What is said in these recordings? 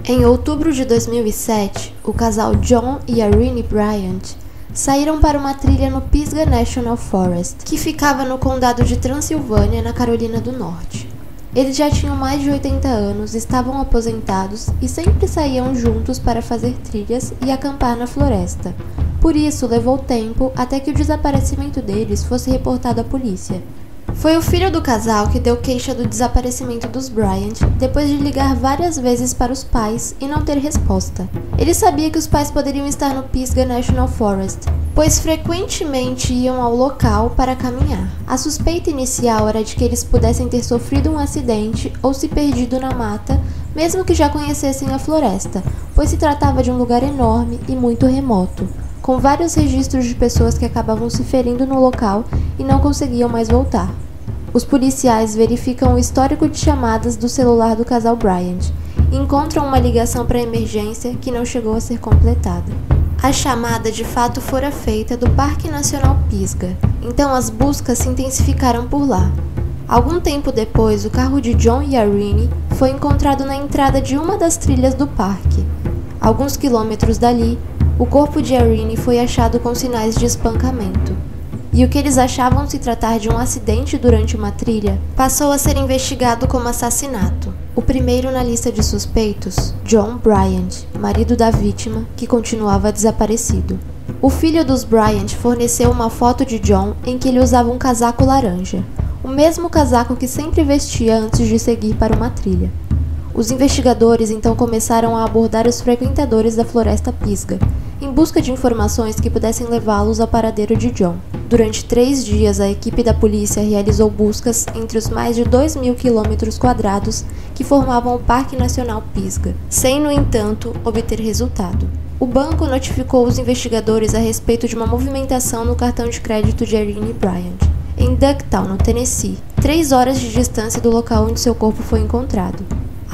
Em outubro de 2007, o casal John e Irene Bryant saíram para uma trilha no Pisgah National Forest, que ficava no condado de Transilvânia, na Carolina do Norte. Eles já tinham mais de 80 anos, estavam aposentados e sempre saíam juntos para fazer trilhas e acampar na floresta. Por isso, levou tempo até que o desaparecimento deles fosse reportado à polícia. Foi o filho do casal que deu queixa do desaparecimento dos Bryant depois de ligar várias vezes para os pais e não ter resposta. Ele sabia que os pais poderiam estar no Pisgah National Forest, pois frequentemente iam ao local para caminhar. A suspeita inicial era de que eles pudessem ter sofrido um acidente ou se perdido na mata, mesmo que já conhecessem a floresta, pois se tratava de um lugar enorme e muito remoto, com vários registros de pessoas que acabavam se ferindo no local e não conseguiam mais voltar. Os policiais verificam o histórico de chamadas do celular do casal Bryant e encontram uma ligação para emergência que não chegou a ser completada. A chamada de fato fora feita do Parque Nacional Pisgah, então as buscas se intensificaram por lá. Algum tempo depois, o carro de John e Irene foi encontrado na entrada de uma das trilhas do parque. Alguns quilômetros dali, o corpo de Irene foi achado com sinais de espancamento. E o que eles achavam se tratar de um acidente durante uma trilha passou a ser investigado como assassinato. O primeiro na lista de suspeitos, John Bryant, marido da vítima, que continuava desaparecido. O filho dos Bryant forneceu uma foto de John em que ele usava um casaco laranja, o mesmo casaco que sempre vestia antes de seguir para uma trilha. Os investigadores então começaram a abordar os frequentadores da Floresta Pisgah, em busca de informações que pudessem levá-los ao paradeiro de John. Durante 3 dias, a equipe da polícia realizou buscas entre os mais de 2.000 km² que formavam o Parque Nacional Pisgah, sem, no entanto, obter resultado. O banco notificou os investigadores a respeito de uma movimentação no cartão de crédito de Irene Bryant, em Ducktown, no Tennessee, 3 horas de distância do local onde seu corpo foi encontrado.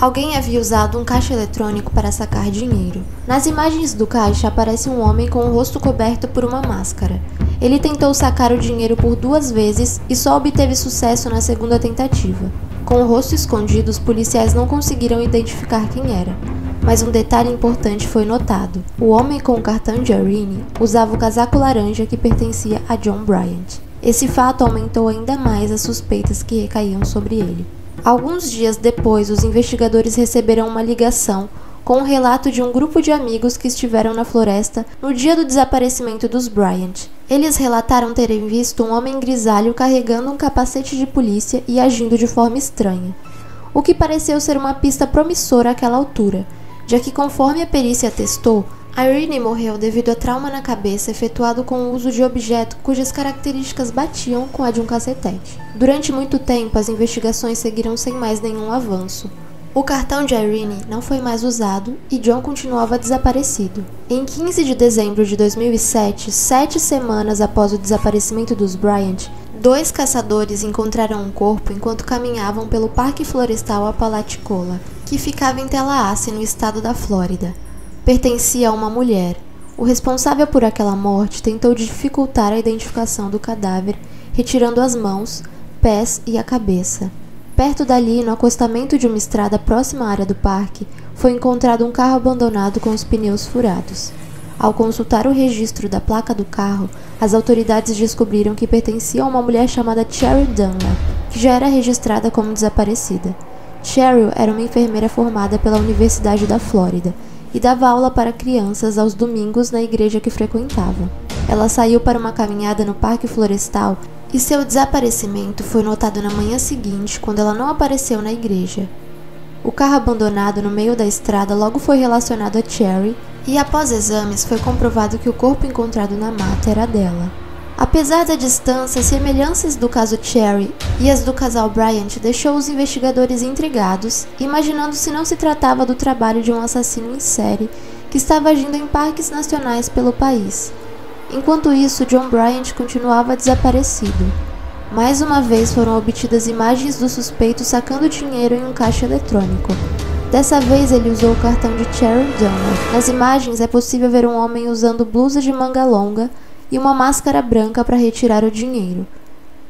Alguém havia usado um caixa eletrônico para sacar dinheiro. Nas imagens do caixa aparece um homem com o rosto coberto por uma máscara. Ele tentou sacar o dinheiro por 2 vezes e só obteve sucesso na segunda tentativa. Com o rosto escondido, os policiais não conseguiram identificar quem era. Mas um detalhe importante foi notado. O homem com o cartão de Irene usava o casaco laranja que pertencia a John Bryant. Esse fato aumentou ainda mais as suspeitas que recaíam sobre ele. Alguns dias depois, os investigadores receberam uma ligação com um relato de um grupo de amigos que estiveram na floresta no dia do desaparecimento dos Bryant. Eles relataram terem visto um homem grisalho carregando um capacete de polícia e agindo de forma estranha, o que pareceu ser uma pista promissora àquela altura, já que, conforme a perícia atestou, Irene morreu devido a trauma na cabeça efetuado com o uso de objeto cujas características batiam com a de um cacetete. Durante muito tempo, as investigações seguiram sem mais nenhum avanço. O cartão de Irene não foi mais usado e John continuava desaparecido. Em 15 de dezembro de 2007, 7 semanas após o desaparecimento dos Bryant, 2 caçadores encontraram um corpo enquanto caminhavam pelo Parque Florestal Apalachicola, que ficava em Tallahassee, no estado da Flórida. Pertencia a uma mulher. O responsável por aquela morte tentou dificultar a identificação do cadáver, retirando as mãos, pés e a cabeça. Perto dali, no acostamento de uma estrada próxima à área do parque, foi encontrado um carro abandonado com os pneus furados. Ao consultar o registro da placa do carro, as autoridades descobriram que pertencia a uma mulher chamada Cheryl Dunlap, que já era registrada como desaparecida. Cheryl era uma enfermeira formada pela Universidade da Flórida e dava aula para crianças aos domingos na igreja que frequentava. Ela saiu para uma caminhada no Parque Florestal e seu desaparecimento foi notado na manhã seguinte, quando ela não apareceu na igreja. O carro abandonado no meio da estrada logo foi relacionado a Cheryl e, após exames, foi comprovado que o corpo encontrado na mata era dela. Apesar da distância, as semelhanças do caso Cheryl e as do casal Bryant deixou os investigadores intrigados, imaginando se não se tratava do trabalho de um assassino em série que estava agindo em parques nacionais pelo país. Enquanto isso, John Bryant continuava desaparecido. Mais uma vez foram obtidas imagens do suspeito sacando dinheiro em um caixa eletrônico. Dessa vez ele usou o cartão de Cheryl Dunlap. Nas imagens é possível ver um homem usando blusa de manga longa e uma máscara branca para retirar o dinheiro.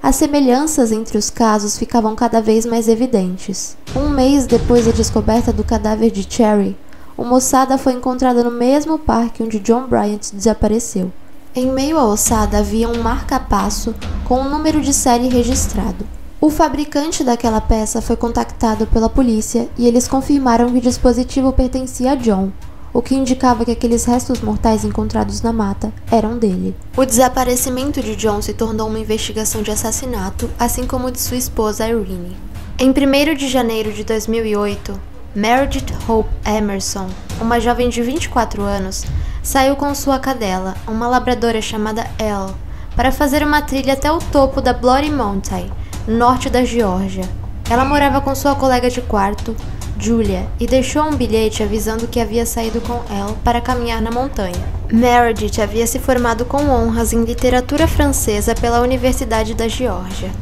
As semelhanças entre os casos ficavam cada vez mais evidentes. Um mês depois da descoberta do cadáver de Cheryl, uma ossada foi encontrada no mesmo parque onde John Bryant desapareceu. Em meio à ossada havia um marca-passo com um número de série registrado. O fabricante daquela peça foi contactado pela polícia e eles confirmaram que o dispositivo pertencia a John, o que indicava que aqueles restos mortais encontrados na mata eram dele. O desaparecimento de John se tornou uma investigação de assassinato, assim como o de sua esposa Irene. Em 1º de janeiro de 2008, Meredith Hope Emerson, uma jovem de 24 anos, saiu com sua cadela, uma labradora chamada Elle, para fazer uma trilha até o topo da Bloody Mountain, norte da Geórgia. Ela morava com sua colega de quarto, Julia, e deixou um bilhete avisando que havia saído com Elle para caminhar na montanha. Meredith havia se formado com honras em literatura francesa pela Universidade da Geórgia.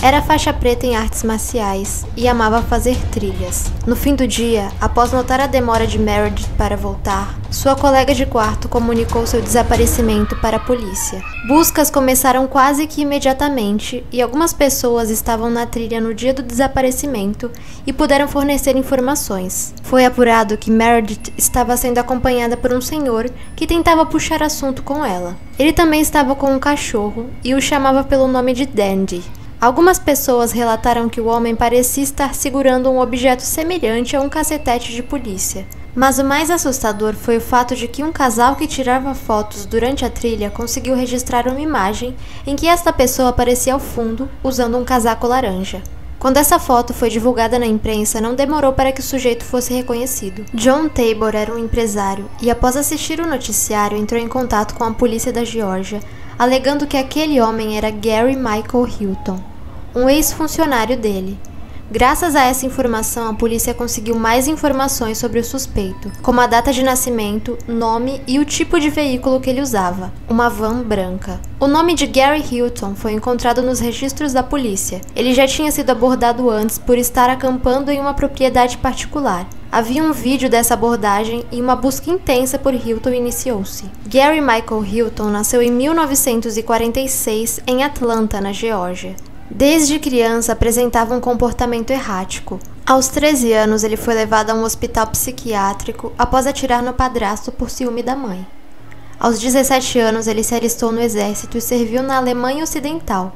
Era faixa preta em artes marciais e amava fazer trilhas. No fim do dia, após notar a demora de Meredith para voltar, sua colega de quarto comunicou seu desaparecimento para a polícia. Buscas começaram quase que imediatamente e algumas pessoas estavam na trilha no dia do desaparecimento e puderam fornecer informações. Foi apurado que Meredith estava sendo acompanhada por um senhor que tentava puxar assunto com ela. Ele também estava com um cachorro e o chamava pelo nome de Dandy. Algumas pessoas relataram que o homem parecia estar segurando um objeto semelhante a um cacetete de polícia. Mas o mais assustador foi o fato de que um casal que tirava fotos durante a trilha conseguiu registrar uma imagem em que esta pessoa aparecia ao fundo usando um casaco laranja. Quando essa foto foi divulgada na imprensa, não demorou para que o sujeito fosse reconhecido. John Tabor era um empresário e, após assistir o noticiário, entrou em contato com a polícia da Geórgia, alegando que aquele homem era Gary Michael Hilton, um ex-funcionário dele. Graças a essa informação, a polícia conseguiu mais informações sobre o suspeito, como a data de nascimento, nome e o tipo de veículo que ele usava, uma van branca. O nome de Gary Hilton foi encontrado nos registros da polícia. Ele já tinha sido abordado antes por estar acampando em uma propriedade particular. Havia um vídeo dessa abordagem e uma busca intensa por Hilton iniciou-se. Gary Michael Hilton nasceu em 1946 em Atlanta, na Geórgia. Desde criança apresentava um comportamento errático. Aos 13 anos ele foi levado a um hospital psiquiátrico após atirar no padrasto por ciúme da mãe. Aos 17 anos ele se alistou no exército e serviu na Alemanha Ocidental,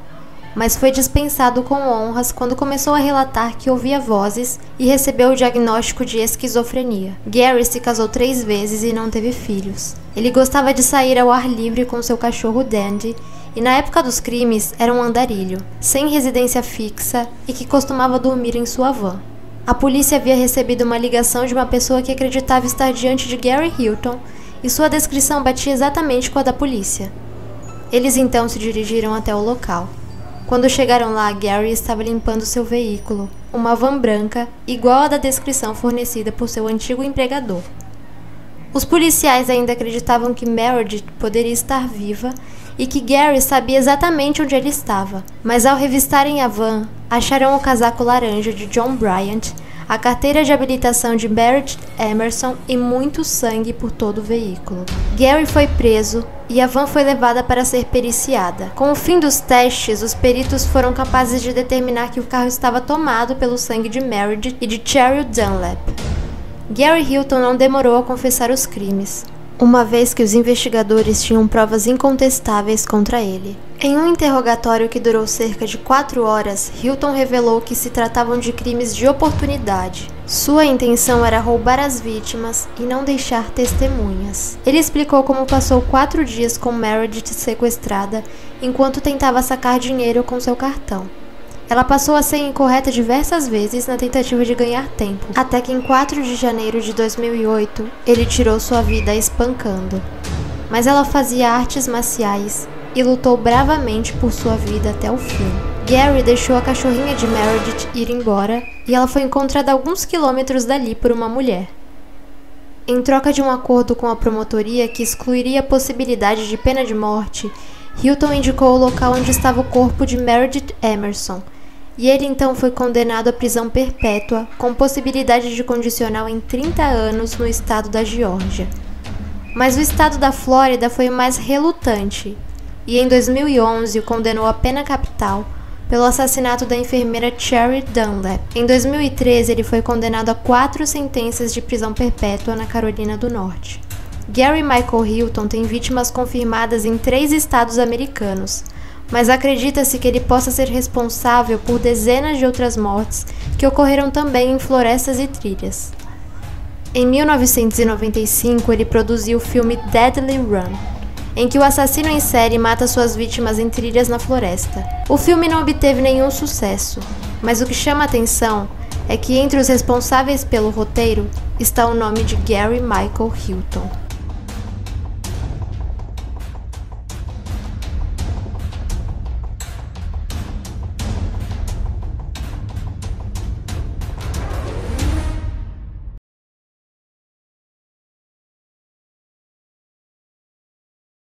mas foi dispensado com honras quando começou a relatar que ouvia vozes e recebeu o diagnóstico de esquizofrenia. Gary se casou 3 vezes e não teve filhos. Ele gostava de sair ao ar livre com seu cachorro Dandy e na época dos crimes era um andarilho, sem residência fixa e que costumava dormir em sua van. A polícia havia recebido uma ligação de uma pessoa que acreditava estar diante de Gary Hilton e sua descrição batia exatamente com a da polícia. Eles então se dirigiram até o local. Quando chegaram lá, Gary estava limpando seu veículo, uma van branca igual à da descrição fornecida por seu antigo empregador. Os policiais ainda acreditavam que Meredith poderia estar viva e que Gary sabia exatamente onde ele estava, mas ao revistarem a van, acharam o casaco laranja de John Bryant, a carteira de habilitação de Meredith Emerson e muito sangue por todo o veículo. Gary foi preso e a van foi levada para ser periciada. Com o fim dos testes, os peritos foram capazes de determinar que o carro estava tomado pelo sangue de Meredith e de Cheryl Dunlap. Gary Hilton não demorou a confessar os crimes, uma vez que os investigadores tinham provas incontestáveis contra ele. Em um interrogatório que durou cerca de 4 horas, Hilton revelou que se tratavam de crimes de oportunidade. Sua intenção era roubar as vítimas e não deixar testemunhas. Ele explicou como passou 4 dias com Meredith sequestrada enquanto tentava sacar dinheiro com seu cartão. Ela passou a senha incorreta diversas vezes na tentativa de ganhar tempo, até que em 4 de janeiro de 2008, ele tirou sua vida espancando. Mas ela fazia artes marciais e lutou bravamente por sua vida até o fim. Gary deixou a cachorrinha de Meredith ir embora e ela foi encontrada a alguns quilômetros dali por uma mulher. Em troca de um acordo com a promotoria que excluiria a possibilidade de pena de morte, Hilton indicou o local onde estava o corpo de Meredith Emerson, e ele então foi condenado à prisão perpétua, com possibilidade de condicional em 30 anos no estado da Geórgia. Mas o estado da Flórida foi o mais relutante, e em 2011 o condenou à pena capital, pelo assassinato da enfermeira Cherry Dunlap. Em 2013, ele foi condenado a 4 sentenças de prisão perpétua na Carolina do Norte. Gary Michael Hilton tem vítimas confirmadas em 3 estados americanos, mas acredita-se que ele possa ser responsável por dezenas de outras mortes que ocorreram também em florestas e trilhas. Em 1995, ele produziu o filme Deadly Run, em que o assassino em série mata suas vítimas em trilhas na floresta. O filme não obteve nenhum sucesso, mas o que chama a atenção é que entre os responsáveis pelo roteiro está o nome de Gary Michael Hilton.